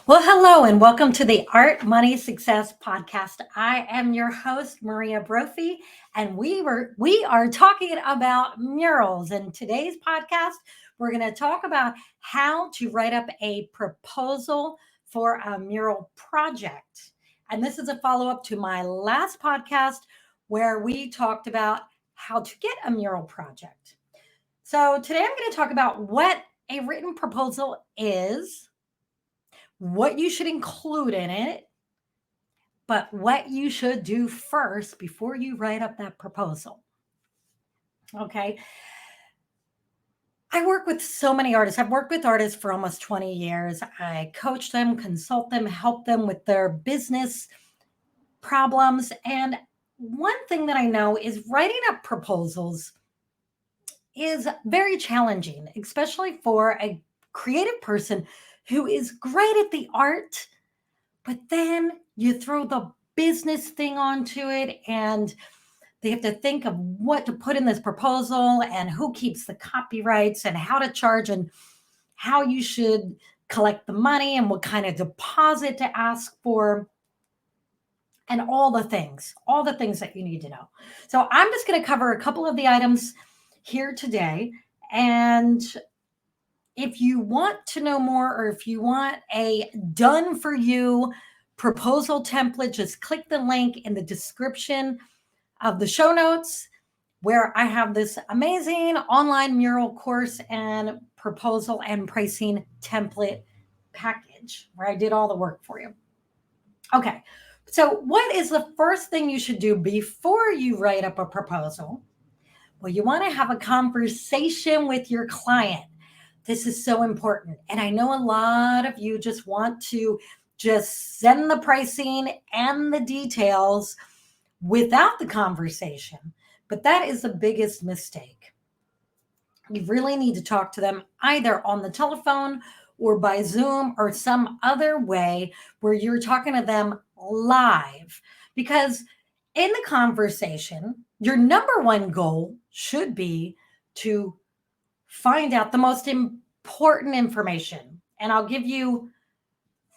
Well, hello and welcome to the Art Money Success podcast. I am your host, Maria Brophy, and we are talking about murals. In today's podcast, we're going to talk about how to write up a proposal for a mural project. And this is a follow-up to my last podcast where we talked about how to get a mural project. So today I'm going to talk about what a written proposal is, what you should include in it, but what you should do first before you write up that proposal. Okay. I work with so many artists. I've worked with artists for almost 20 years. I coach them, consult them, help them with their business problems. And one thing that I know is writing up proposals is very challenging, especially for a creative person who is great at the art, but then you throw the business thing onto it and they have to think of what to put in this proposal and who keeps the copyrights and how to charge and how you should collect the money and what kind of deposit to ask for and all the things that you need to know. So I'm just going to cover a couple of the items here today. And if you want to know more or if you want a done for you proposal template, just click the link in the description of the show notes where I have this amazing online mural course and proposal and pricing template package where I did all the work for you. Okay. So, what is the first thing you should do before you write up a proposal? Well, you want to have a conversation with your client. This is so important. And I know a lot of you just want to just send the pricing and the details without the conversation, but that is the biggest mistake. You really need to talk to them either on the telephone or by Zoom or some other way where you're talking to them live. Because in the conversation, your number one goal should be to find out the most important information. And I'll give you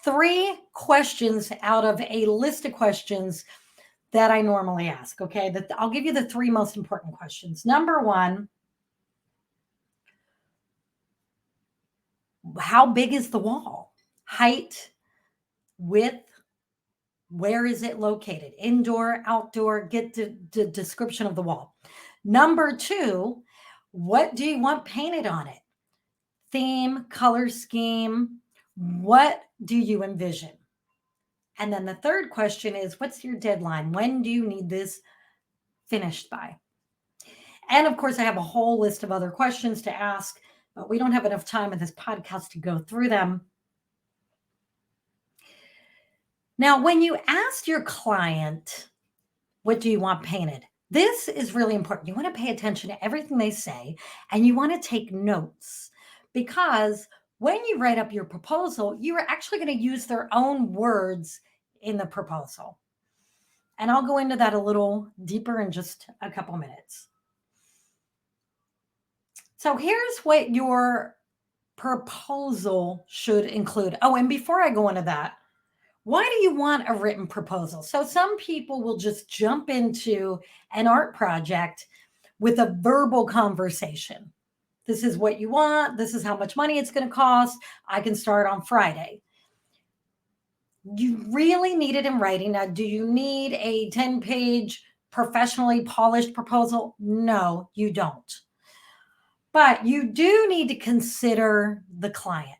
3 questions out of a list of questions that I normally ask. Okay. I'll give you the 3 most important questions. Number one, how big is the wall? Height, width, where is it located? Indoor, outdoor, get the description of the wall. Number 2, what do you want painted on it? Theme, color scheme, what do you envision? And then the third question is, what's your deadline? When do you need this finished by? And of course, I have a whole list of other questions to ask, but we don't have enough time in this podcast to go through them. Now, when you ask your client, what do you want painted? This is really important. You want to pay attention to everything they say and you want to take notes because when you write up your proposal, you are actually going to use their own words in the proposal. And I'll go into that a little deeper in just a couple minutes. So here's what your proposal should include. Oh, and before I go into that, why do you want a written proposal? So some people will just jump into an art project with a verbal conversation. This is what you want. This is how much money it's going to cost. I can start on Friday. You really need it in writing. Now, do you need a 10-page professionally polished proposal? No, you don't. But you do need to consider the client.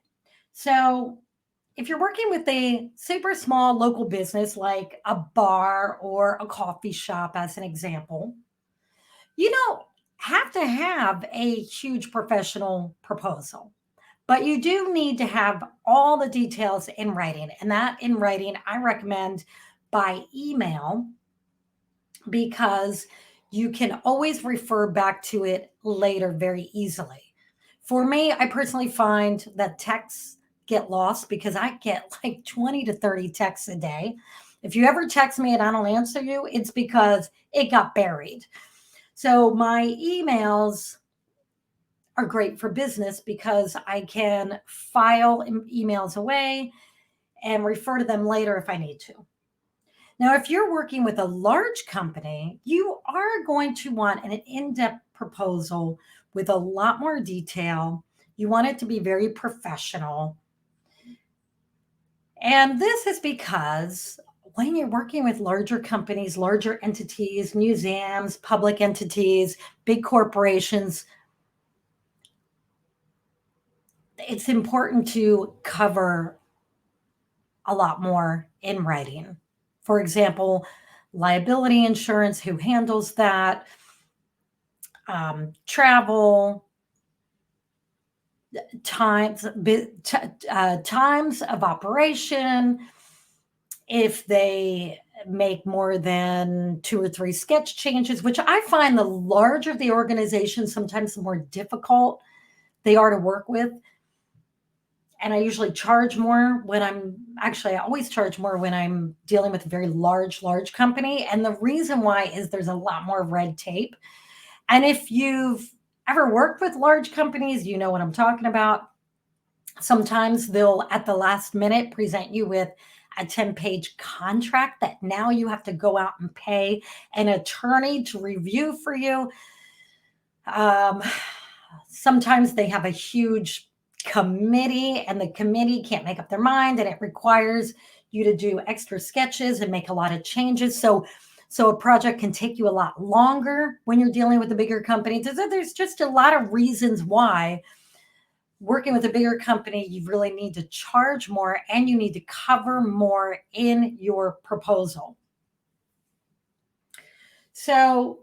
So if you're working with a super small local business like a bar or a coffee shop, as an example, you don't have to have a huge professional proposal, but you do need to have all the details in writing. And that in writing, I recommend by email because you can always refer back to it later very easily. For me, I personally find that texts get lost because I get like 20 to 30 texts a day. If you ever text me and I don't answer you, it's because it got buried. So my emails are great for business because I can file emails away and refer to them later if I need to. Now, if you're working with a large company, you are going to want an in depth proposal with a lot more detail. You want it to be very professional. And this is because when you're working with larger companies, larger entities, museums, public entities, big corporations, it's important to cover a lot more in writing. For example, liability insurance, who handles that, travel, times of operation, if they make more than 2 or 3 sketch changes, which I find the larger the organization, sometimes the more difficult they are to work with. And I usually charge more when I always charge more when I'm dealing with a very large company. And the reason why is there's a lot more red tape. And if you've ever worked with large companies, you know what I'm talking about. Sometimes they'll, at the last minute, present you with a 10-page contract that now you have to go out and pay an attorney to review for you. Sometimes they have a huge committee, and the committee can't make up their mind, and it requires you to do extra sketches and make a lot of changes. So a project can take you a lot longer when you're dealing with a bigger company. There's just a lot of reasons why working with a bigger company, you really need to charge more and you need to cover more in your proposal. So,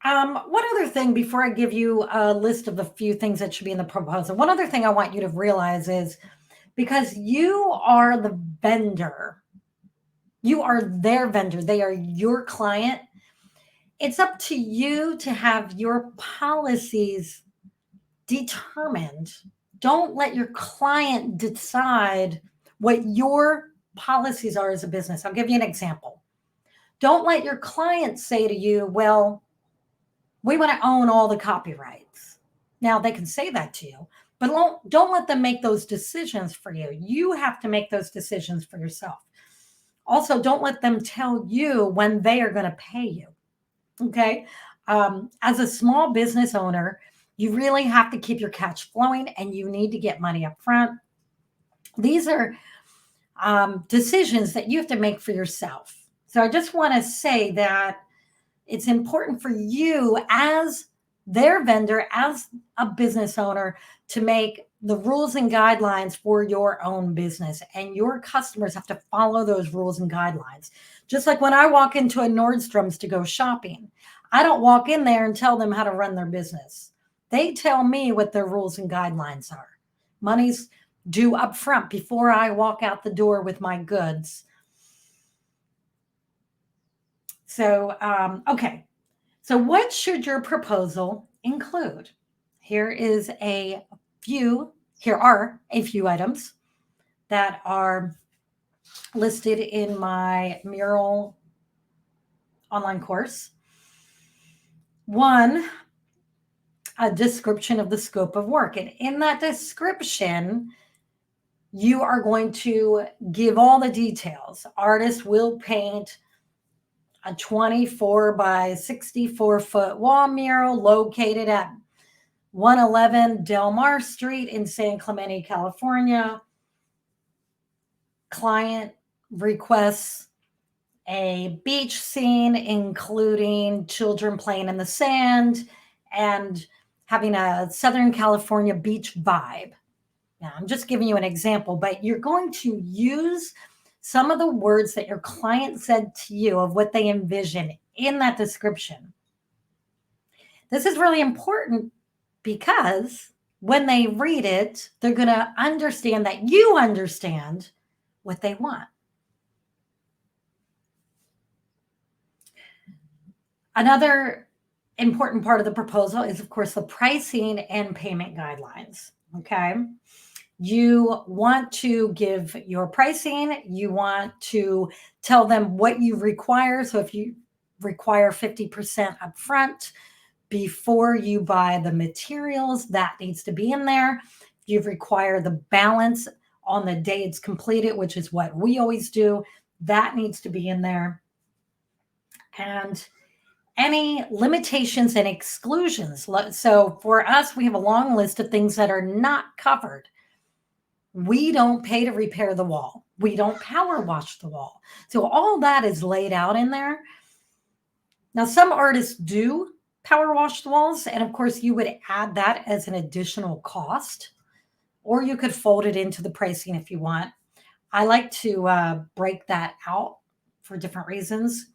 one other thing before I give you a list of the few things that should be in the proposal, one other thing I want you to realize is because you are the vendor, you are their vendor, they are your client. It's up to you to have your policies determined. Don't let your client decide what your policies are as a business. I'll give you an example. Don't let your client say to you, well, we want to own all the copyrights. Now, they can say that to you, but don't let them make those decisions for you. You have to make those decisions for yourself. Also, don't let them tell you when they are going to pay you. Okay. As a small business owner, you really have to keep your cash flowing and you need to get money up front. These are decisions that you have to make for yourself. So I just want to say that it's important for you as their vendor, as a business owner, to make the rules and guidelines for your own business. And your customers have to follow those rules and guidelines. Just like when I walk into a Nordstrom's to go shopping, I don't walk in there and tell them how to run their business. They tell me what their rules and guidelines are. Money's due up front before I walk out the door with my goods. So, okay. So what should your proposal include? Here are a few items that are listed in my mural online course. One, a description of the scope of work. And in that description, you are going to give all the details. Artist will paint a 24 by 64 foot wall mural located at 111 Del Mar Street in San Clemente, California. Client requests a beach scene, including children playing in the sand and having a Southern California beach vibe. Now, I'm just giving you an example, but you're going to use some of the words that your client said to you of what they envision in that description. This is really important because when they read it, they're going to understand that you understand what they want. Another important part of the proposal is, of course, the pricing and payment guidelines. Okay. You want to give your pricing. You want to tell them what you require. So if you require 50% upfront before you buy the materials, that needs to be in there. You require the balance on the day it's completed, which is what we always do. That needs to be in there. And any limitations and exclusions. So for us, we have a long list of things that are not covered. We don't pay to repair the wall. We don't power wash the wall. So all that is laid out in there. Now, some artists do power wash the walls. And of course, you would add that as an additional cost, or you could fold it into the pricing if you want. I like to break that out for different reasons.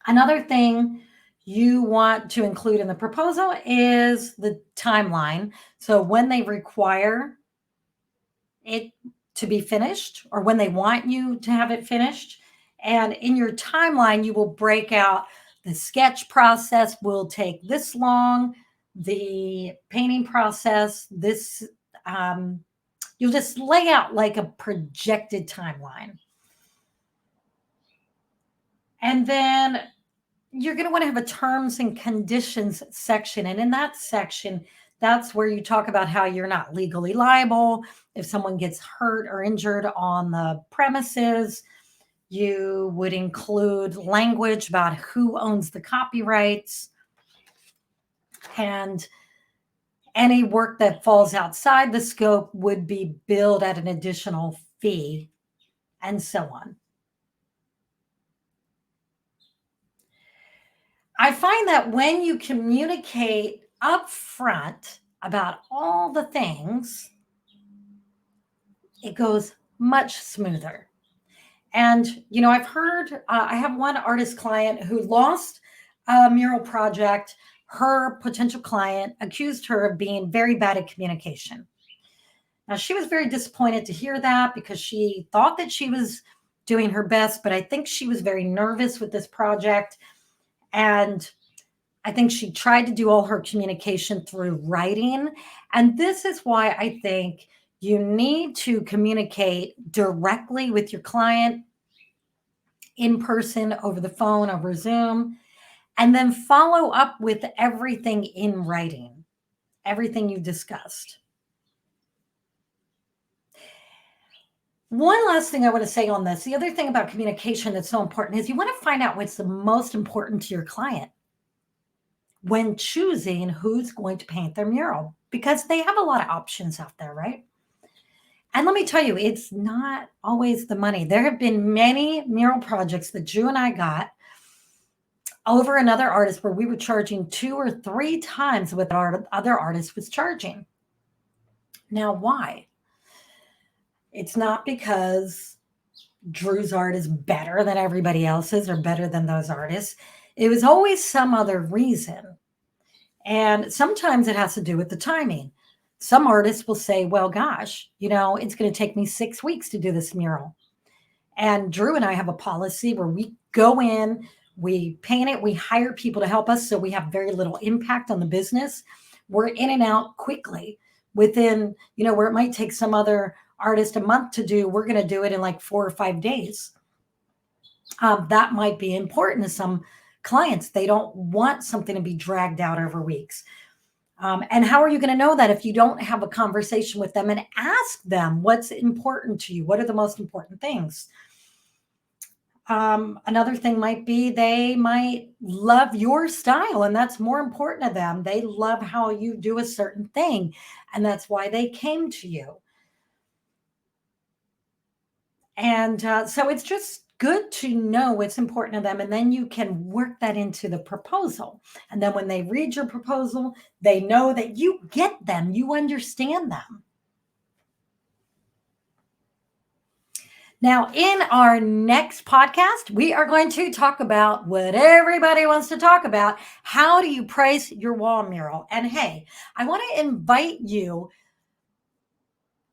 Another thing you want to include in the proposal is the timeline. So when they require it to be finished or when they want you to have it finished. And in your timeline, you will break out the sketch process will take this long, the painting process, this, you'll just lay out like a projected timeline. And then you're going to want to have a terms and conditions section. And in that section, that's where you talk about how you're not legally liable if someone gets hurt or injured on the premises. You would include language about who owns the copyrights and any work that falls outside the scope would be billed at an additional fee and so on. I find that when you communicate upfront about all the things, it goes much smoother. And, I've heard, I have one artist client who lost a mural project. Her potential client accused her of being very bad at communication. Now, she was very disappointed to hear that because she thought that she was doing her best, but I think she was very nervous with this project. And I think she tried to do all her communication through writing. And this is why I think you need to communicate directly with your client in person, over the phone, over Zoom, and then follow up with everything in writing, everything you discussed. One last thing I want to say on this, the other thing about communication that's so important is you want to find out what's the most important to your client when choosing who's going to paint their mural, because they have a lot of options out there, right? And let me tell you, it's not always the money. There have been many mural projects that Drew and I got over another artist where we were charging 2 or 3 times what our other artist was charging. Now, why? It's not because Drew's art is better than everybody else's or better than those artists. It was always some other reason. And sometimes it has to do with the timing. Some artists will say, well, gosh, it's going to take me 6 weeks to do this mural. And Drew and I have a policy where we go in, we paint it, we hire people to help us. So we have very little impact on the business. We're in and out quickly within, where it might take some other artist a month to do, we're going to do it in like 4 or 5 days. That might be important to some clients. They don't want something to be dragged out over weeks. And how are you going to know that if you don't have a conversation with them and ask them what's important to you? What are the most important things? Another thing might be they might love your style, and that's more important to them. They love how you do a certain thing, and that's why they came to you. And so it's just good to know what's important to them, and then you can work that into the proposal. And then when they read your proposal, they know that you get them, you understand them. Now, in our next podcast, we are going to talk about what everybody wants to talk about. How do you price your wall mural? And hey, I want to invite you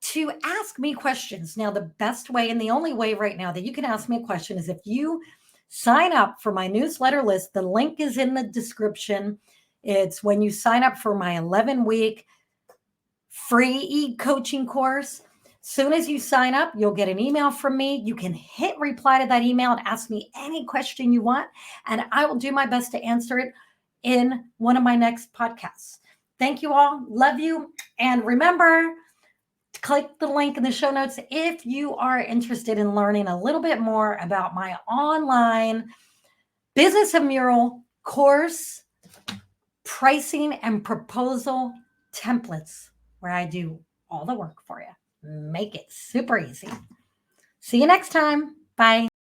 to ask me questions. Now, the best way and the only way right now that you can ask me a question is if you sign up for my newsletter list. The link is in the description. It's when you sign up for my 11-week free e-coaching course. Soon as you sign up, you'll get an email from me. You can hit reply to that email and ask me any question you want, and I will do my best to answer it in one of my next podcasts. Thank you all. Love you. And remember, click the link in the show notes if you are interested in learning a little bit more about my online business of mural course, pricing and proposal templates, where I do all the work for you. Make it super easy. See you next time. Bye.